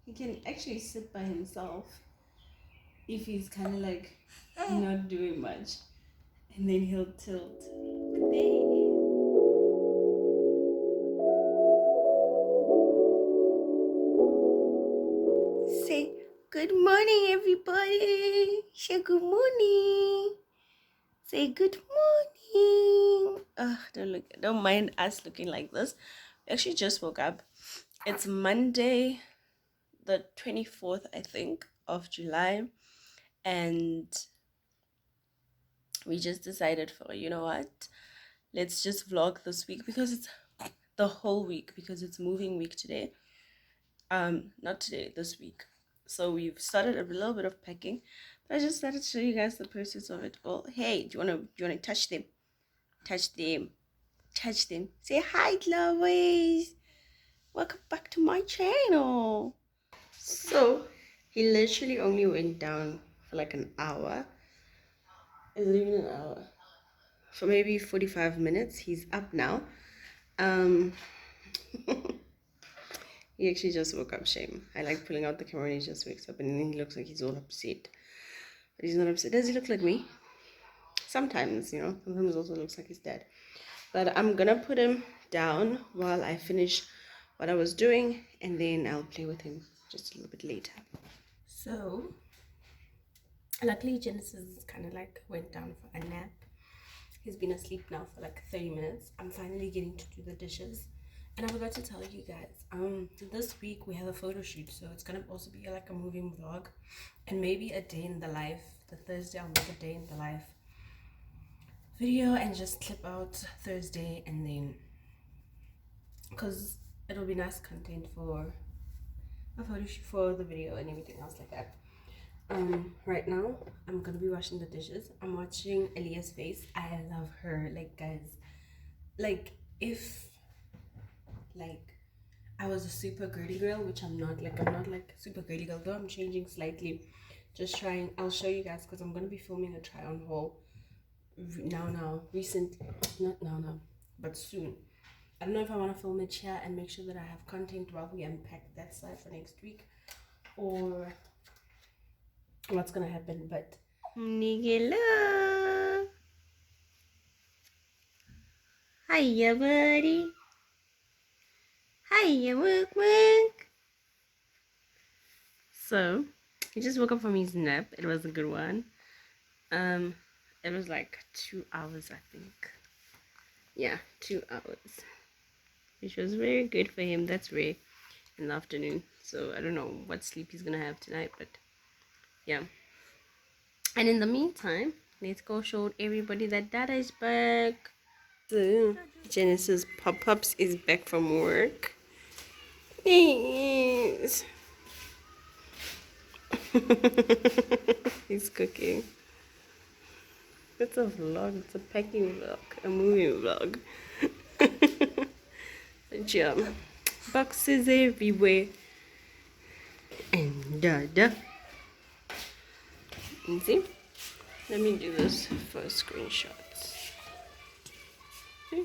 He can actually sit by himself if he's kind of like not doing much, and then he'll tilt. But there he is. Say good morning, everybody. Say good morning. Say good morning. Don't mind us looking like this. We actually just woke up. It's Monday, the 24th, I think, of July, and we just decided for, you know what, let's just vlog this week because it's the whole week, because it's moving week today. Not today, this week. So we've started a little bit of packing, but I just started to show you guys the process of it all. Hey, do you wanna touch them? Touch them. Touch them. Say hi, Glowwies. Welcome back to my channel. So he literally only went down for like an hour. Is it even an hour? For maybe 45 minutes. He's up now. Um he actually just woke up. Shame. I like pulling out the camera and he just wakes up and then he looks like he's all upset. But he's not upset. Does he look like me? Sometimes, you know. Sometimes also looks like his dad. But I'm gonna put him down while I finish what I was doing, and then I'll play with him just a little bit later. So luckily Genesis kind of like went down for a nap. He's been asleep now for like 30 minutes. I'm finally getting to do the dishes. And I forgot to tell you guys, this week we have a photo shoot, so it's gonna also be like a moving vlog and maybe a day in the life. The Thursday I'll make a day in the life video and just clip out Thursday, and then because it'll be nice content for a photo shoot for the video and everything else like that. Right now I'm gonna be washing the dishes. I'm watching Elia's face. I love her. Like, guys, like if like I was a super girly girl, which I'm not. Like, I'm not like super girly girl, though I'm changing slightly, just trying. I'll show you guys because I'm gonna be filming a try on haul but soon. I don't know if I want to film it here and make sure that I have content while we unpack that side for next week, or what's gonna happen. But Nigella, hiya, buddy. Hiya, work, work. So he just woke up from his nap. It was a good one. It was like 2 hours, I think. Yeah, 2 hours, which was very good for him. That's rare in the afternoon. So I don't know what sleep he's gonna have tonight, but yeah. And in the meantime, let's go show everybody that Dada is back. So Genesis Pop-Ups is back from work. Yes. He's cooking. It's a vlog. It's a packing vlog. A movie vlog. But yeah, boxes everywhere. And Dada. You see? Let me do this for screenshots. Okay.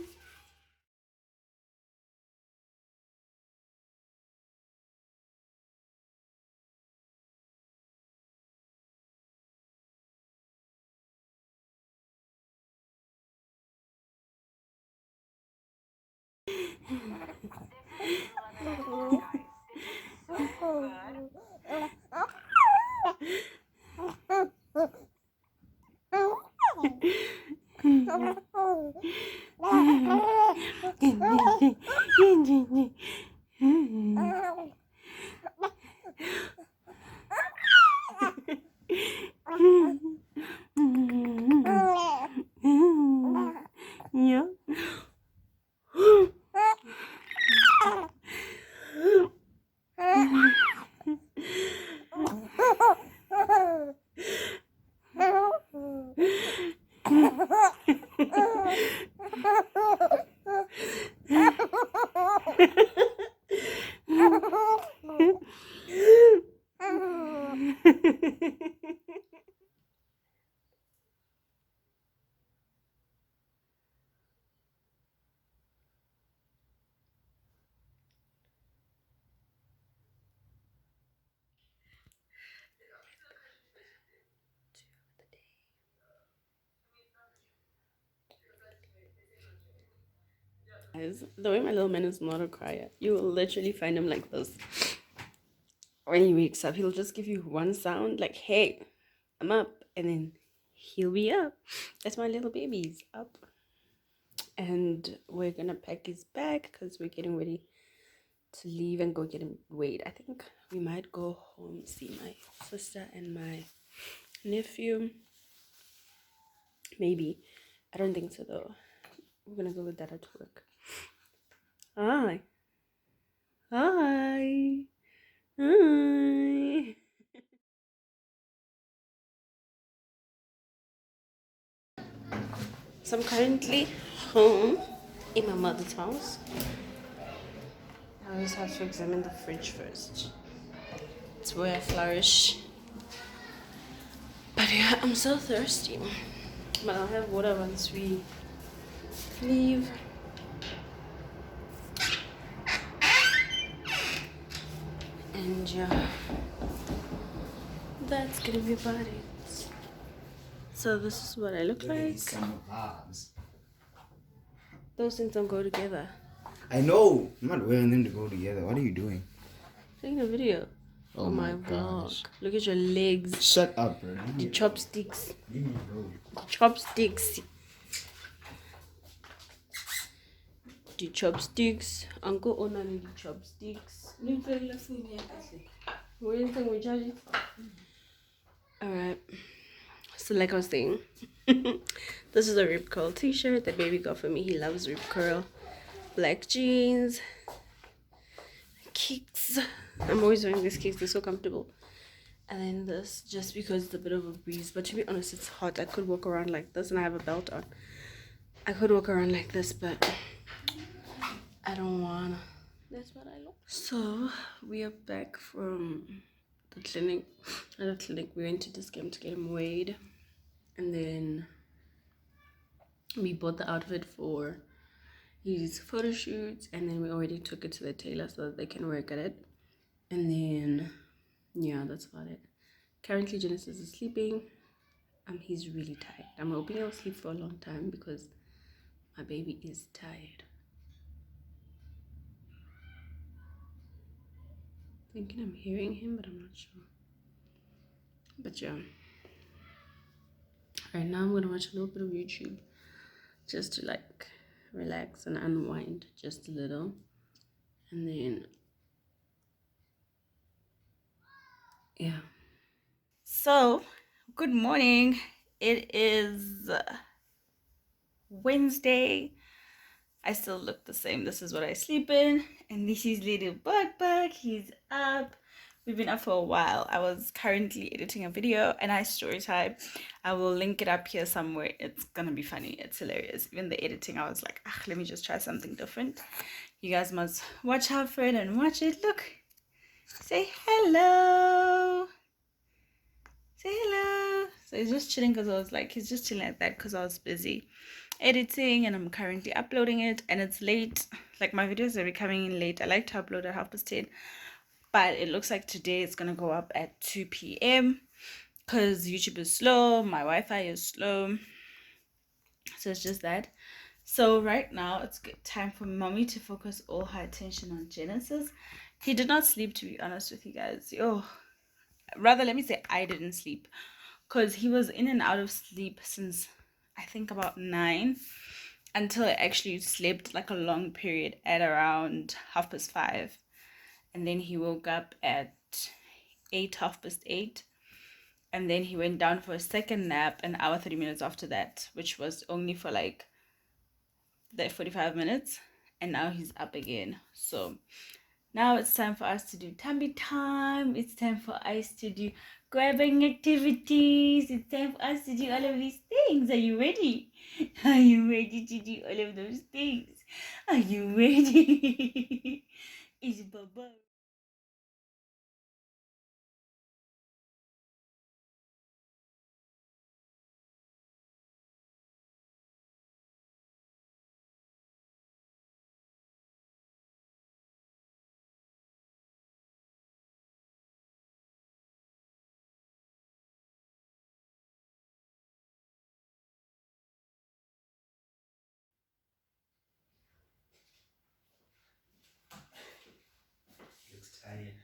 Guys, the way my little man is not a crier, you will literally find him like this. When he wakes up, he'll just give you one sound like, hey, I'm up. And then he'll be up. That's my little baby's up. And we're gonna pack his bag because we're getting ready to leave and go get him weighed. I think we might go home, see my sister and my nephew. Maybe. I don't think so though. We're gonna go with that at work. Hi. Hi. Hi. So I'm currently home in my mother's house. I always have to examine the fridge first. It's where I flourish. But yeah, I'm so thirsty. But I'll have water once we leave. And yeah, that's gonna be about it. So this is what I look like. Those things don't go together. I know. I'm not wearing them to go together. What are you doing? Taking a video. Oh my gosh. Look at your legs. Shut up, bro. The chopsticks. Leave me alone. Chopsticks. The chopsticks. Uncle Onan the chopsticks. What do you think we charge it? Alright. So like I was saying, this is a Rip Curl t-shirt that baby got for me. He loves Rip Curl. Black jeans. Kicks. I'm always wearing these kicks. They're so comfortable. And then this, just because it's a bit of a breeze. But to be honest, it's hot. I could walk around like this and I have a belt on. I could walk around like this, but I don't wanna. That's what I look. So we are back from the clinic. At the clinic, we went to this game to get him weighed. And then we bought the outfit for his photo shoots. And then we already took it to the tailor so that they can work at it. And then, yeah, that's about it. Currently, Genesis is sleeping. He's really tired. I'm hoping he'll sleep for a long time because my baby is tired. Thinking I'm hearing him, but I'm not sure. But yeah. Right now, I'm gonna watch a little bit of YouTube just to like relax and unwind just a little. And then, yeah. So, good morning. It is Wednesday. I still look the same. This is what I sleep in. And this is little Bug. He's up. We've been up for a while. I was currently editing a video and I story time. I will link it up here somewhere. It's gonna be funny. It's hilarious. Even the editing, I was like, let me just try something different. You guys must watch out for it and watch it. Look. Say hello. Say hello. So he's just chilling because I was like, he's just chilling like that because I was busy editing and I'm currently uploading it and it's late. Like my videos are coming in late. I like to upload at 10:30, but it looks like today it's gonna go up at 2 p.m. because YouTube is slow, my Wi-Fi is slow, so it's just that. So right now it's good time for mommy to focus all her attention on Genesis. He did not sleep, to be honest with you guys. Rather, let me say I didn't sleep because he was in and out of sleep since I think about 9 until I actually slept like a long period at around 5:30, and then he woke up at 8:30, and then he went down for a second nap an hour 30 minutes after that, which was only for like the 45 minutes, and now he's up again. So now it's time for us to do tummy time. It's time for us to do grabbing activities. It's time for us to do all of these things. Are you ready? Are you ready to do all of those things? Are you ready? It's Baba. tired.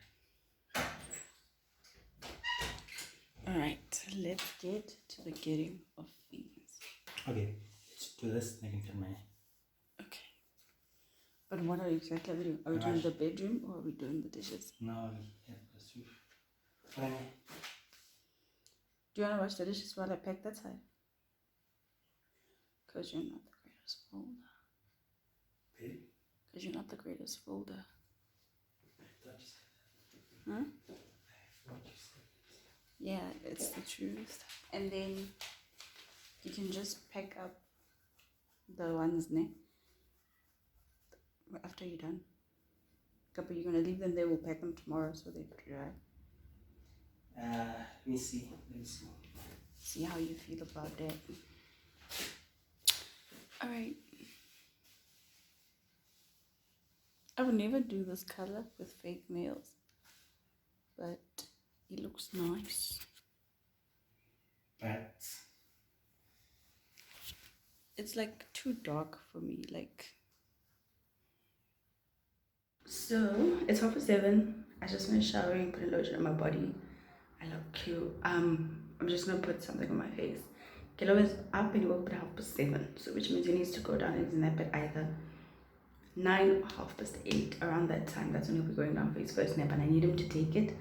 Alright, let's get to the getting of things. Okay, let's do this. I can film my. Okay. But what are you exactly doing? Are we doing the bedroom or are we doing the dishes? No, yeah, that's true. Fine. Do you want to wash the dishes while I pack that side? Because you're not the greatest folder. Babe? Because you're not the greatest folder. I thought you said Huh? that. I thought you said that. Yeah, it's the truth. And then you can just pack up the ones, ne? After you're done. But you're gonna leave them there, we'll pack them tomorrow so they dry. Let me see. See how you feel about that. Alright. I would never do this color with fake nails, but it looks nice. But It's like too dark for me, like. So it's 7:30. I just finished showering, put a lotion on my body. I look cute. I'm just gonna put something on my face. Glowwies up and he woke up at 7:30, so which means he needs to go down and nap at either 9 or 8:30. Around that time, that's when he'll be going down for his first nap, and I need him to take it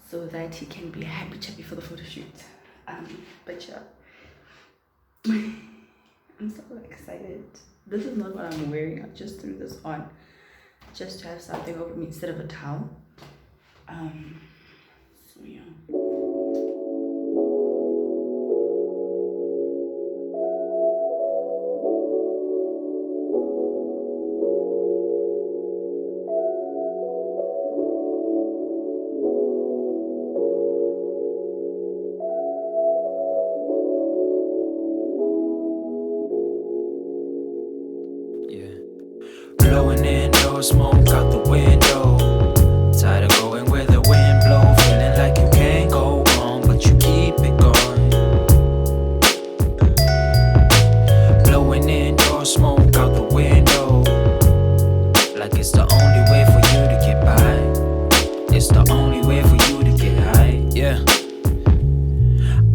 so that he can be happy chappy for the photo shoot. But yeah, I'm so excited. This is not what I'm wearing. I just threw this on just to have something over me instead of a towel. So yeah. Blowing indoor smoke out the window. Tired of going where the wind blows. Feeling like you can't go wrong, but you keep it going. Blowing indoor smoke out the window. Like it's the only way for you to get by. It's the only way for you to get high. Yeah.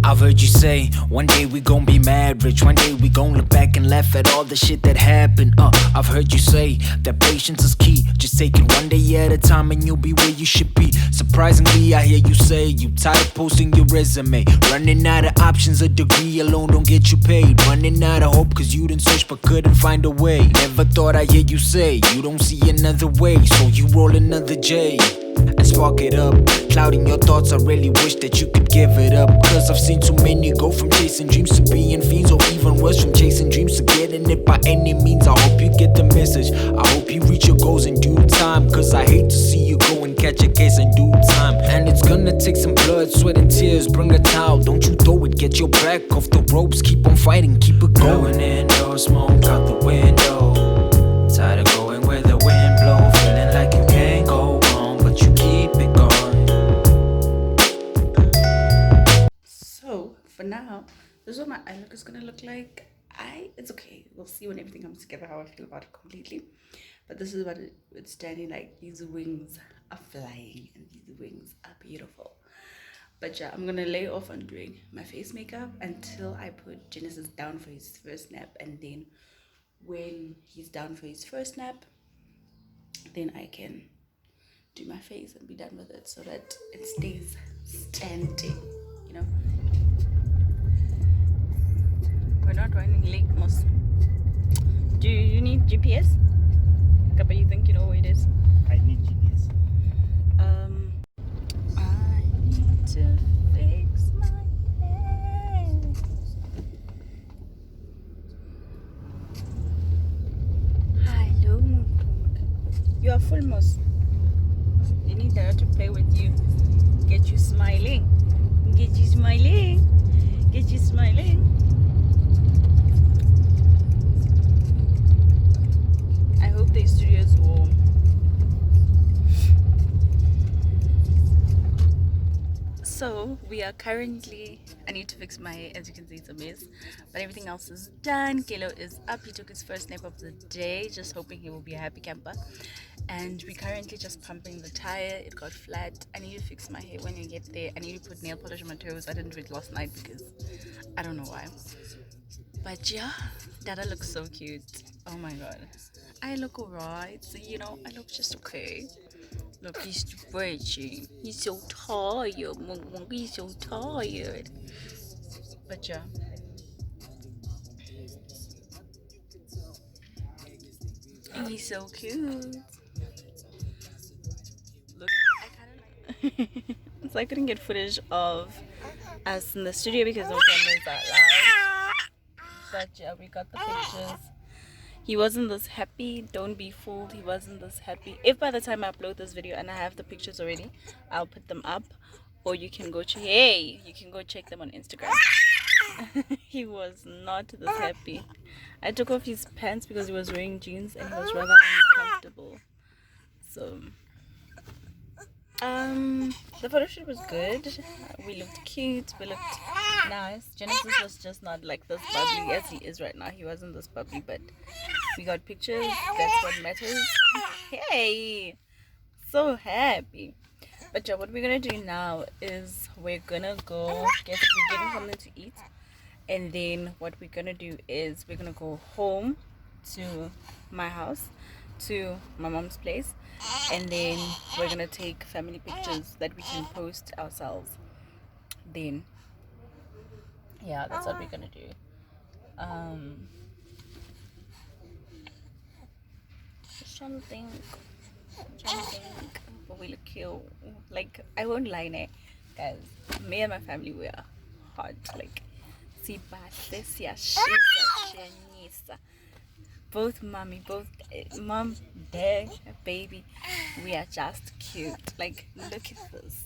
I've heard you say, one day we gon' be mad rich. One day we gon' look back and laugh at all the shit that happened. I've heard you say that patience is key. Just take it one day at a time and you'll be where you should be. Surprisingly, I hear you say you tired of posting your resume. Running out of options, a degree alone don't get you paid. Running out of hope cause you didn't search but couldn't find a way. Never thought I'd hear you say you don't see another way, so you roll another J and spark it up. Clouding your thoughts, I really wish that you could give it up. Cause I've seen too many go from chasing dreams to being fiends, or even worse, from chasing dreams to getting it by any means. I hope you get the message, I hope you reach your goals in due time. Cause I hate to see you go and catch a case in due time. And it's gonna take some blood, sweat and tears. Bring a towel, don't you throw it, get your back off the ropes. Keep on fighting, keep it going. Indoor smoke out the window. Tired of going where the wind blows. Feeling like you can't go wrong, but you keep it going. So for now, this is what my eye look is gonna look like. It's okay. We'll see when everything comes together how I feel about it completely. But this is what it's standing like. These wings are flying and these wings are beautiful. But yeah, I'm gonna lay off on doing my face makeup until I put Genesis down for his first nap, and then when he's down for his first nap, then I can do my face and be done with it so that it stays standing, you know. We're not running late, most. Do you need GPS? But you think you know where it is? I need GPS. I need to fix my hair. Hello, you are full, most. You need her to play with you. Get you smiling. Get you smiling. Get you smiling. I hope the studio is warm. So we are currently, I need to fix my hair. As you can see, it's a mess, but everything else is done. Kelo is up. He took his first nap of the day, just hoping he will be a happy camper. And we're currently just pumping the tire. It got flat. I need to fix my hair when you get there. I need to put nail polish on my toes. I didn't do it last night because I don't know why. But yeah, Dada looks so cute. Oh my god. I look alright. So, you know, I look just okay. Look, he's stretching. He's so tired. He's so tired. But yeah. He's so cute. Look, I kind of. So I couldn't get footage of us in the studio because no cameras are allowed. But yeah, we got the pictures. He wasn't this happy. Don't be fooled. He wasn't this happy. If by the time I upload this video and I have the pictures already, I'll put them up. Or you can go you can go check them on Instagram. He was not this happy. I took off his pants because he was wearing jeans and he was rather uncomfortable. So the photo shoot was good. We looked cute. We looked nice. Genesis was just not like this bubbly as he is right now. He wasn't this bubbly, but we got pictures. That's what matters. Hey, so happy. But yeah, what we're gonna do now is we're gonna go we're getting something to eat, and then what we're gonna do is we're gonna go home to my house, to my mom's place, and then we're gonna take family pictures that we can post ourselves. Then yeah, that's what we're gonna do. Just trying to think, but we look cute. Like, I won't lie, ne, guys, me and my family, we are hot. Like, both mom, dad, baby, we are just cute. Like, look at this.